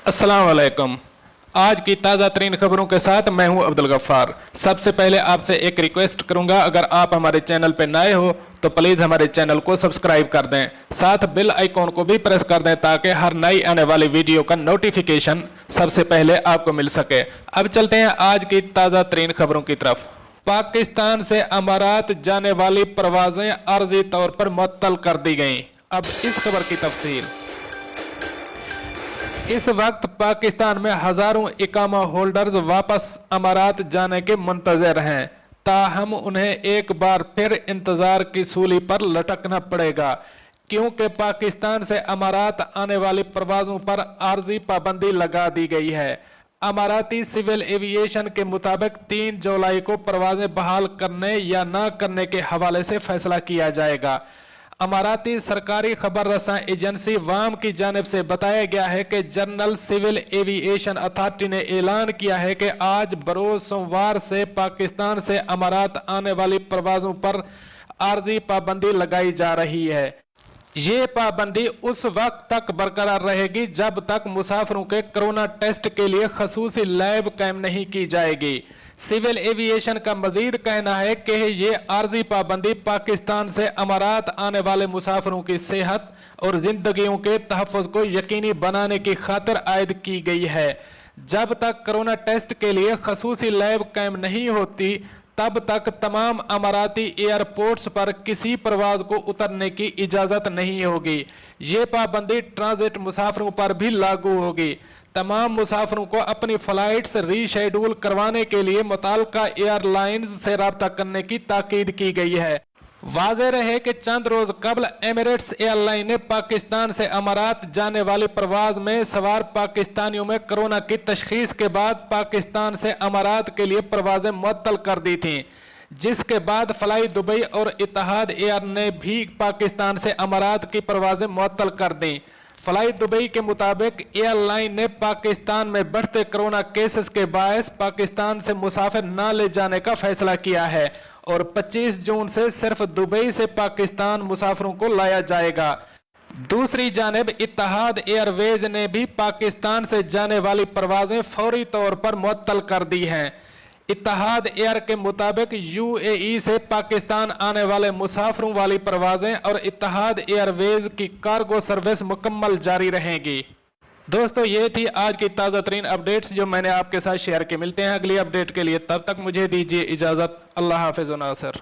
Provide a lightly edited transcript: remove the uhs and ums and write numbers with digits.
अस्सलाम वालेकुम। आज की ताज़ा तरीन खबरों के साथ मैं हूं अब्दुल गफ्फार। सबसे पहले आपसे एक रिक्वेस्ट करूंगा, अगर आप हमारे चैनल पर नए हो तो प्लीज़ हमारे चैनल को सब्सक्राइब कर दें, साथ बेल आइकॉन को भी प्रेस कर दें ताकि हर नई आने वाली वीडियो का नोटिफिकेशन सबसे पहले आपको मिल सके। अब चलते हैं आज की ताज़ा तरीन खबरों की तरफ। पाकिस्तान से अमारात जाने वाली परवाजें आर्जी तौर पर मुअत्तल कर दी गईं। अब इस खबर की तफसील। इस वक्त पाकिस्तान में हजारों इकामा होल्डर्स वापस अमारात जाने के मुंतजर हैं, ताहम उन्हें एक बार फिर इंतजार की सूली पर लटकना पड़ेगा, क्योंकि पाकिस्तान से अमारात आने वाली परवाजों पर आर्जी पाबंदी लगा दी गई है। अमाराती सिविल एविएशन के मुताबिक 3 जुलाई को परवाजें बहाल करने या न करने के हवाले से फैसला किया जाएगा। अमाराती सरकारी खबर रसां एजेंसी वाम की जानिब से बताया गया है कि जनरल सिविल एविएशन अथॉरिटी ने ऐलान किया है कि आज बरोज सोमवार से पाकिस्तान से अमारात आने वाली परवाजों पर आर्जी पाबंदी लगाई जा रही है। ये पाबंदी उस वक्त तक बरकरार रहेगी जब तक मुसाफिरों के कोरोना टेस्ट के लिए खसूसी लैब कायम नहीं की जाएगी। सिविल एविएशन का मजीद कहना है कि ये आर्जी पाबंदी पाकिस्तान से अमारात आने वाले मुसाफिरों की सेहत और जिंदगियों के तहफ़्फ़ुज़ को यकीनी बनाने की खातिर आयद की गई है। जब तक कोरोना टेस्ट के लिए खसूसी लैब कायम नहीं होती तब तक तमाम अमाराती एयरपोर्ट्स पर किसी परवाज को उतरने की इजाज़त नहीं होगी। ये पाबंदी ट्रांजिट मुसाफिरों पर भी लागू होगी। तमाम मुसाफिरों को अपनी फ़्लाइट्स रीशेड्यूल करवाने के लिए मुताल्लिका एयरलाइंस से रब्ता करने की ताकीद की गई है। वाज़ेह रहे कि चंद रोज़ कबल एमिरेट्स एयरलाइन ने पाकिस्तान से अमारात जाने वाली परवाज में सवार पाकिस्तानियों में कोरोना की तशखीस के बाद पाकिस्तान से अमारात के लिए परवाजें मुअत्तल कर दी थीं, जिसके बाद फ्लाई दुबई और इत्तेहाद एयर ने भी पाकिस्तान से अमारात की परवाजें मुअत्तल कर दी। फ्लाई दुबई के मुताबिक एयरलाइन ने पाकिस्तान में बढ़ते कोरोना केसेस के बायस पाकिस्तान से मुसाफिर न ले जाने का फैसला किया है और 25 जून से सिर्फ दुबई से पाकिस्तान मुसाफिरों को लाया जाएगा। दूसरी जानिब इत्तेहाद एयरवेज ने भी पाकिस्तान से जाने वाली परवाजें फौरी तौर पर मुअत्तल कर दी हैं। इत्तेहाद एयर के मुताबिक यूएई से पाकिस्तान आने वाले मुसाफिरों वाली परवाजें और इत्तेहाद एयरवेज की कार्गो सर्विस मुकम्मल जारी रहेंगी। दोस्तों, ये थी आज की ताज़ा तरीन अपडेट्स जो मैंने आपके साथ शेयर की। मिलते हैं अगली अपडेट के लिए, तब तक मुझे दीजिए इजाज़त। अल्लाह हाफ़िज़ व नासिर।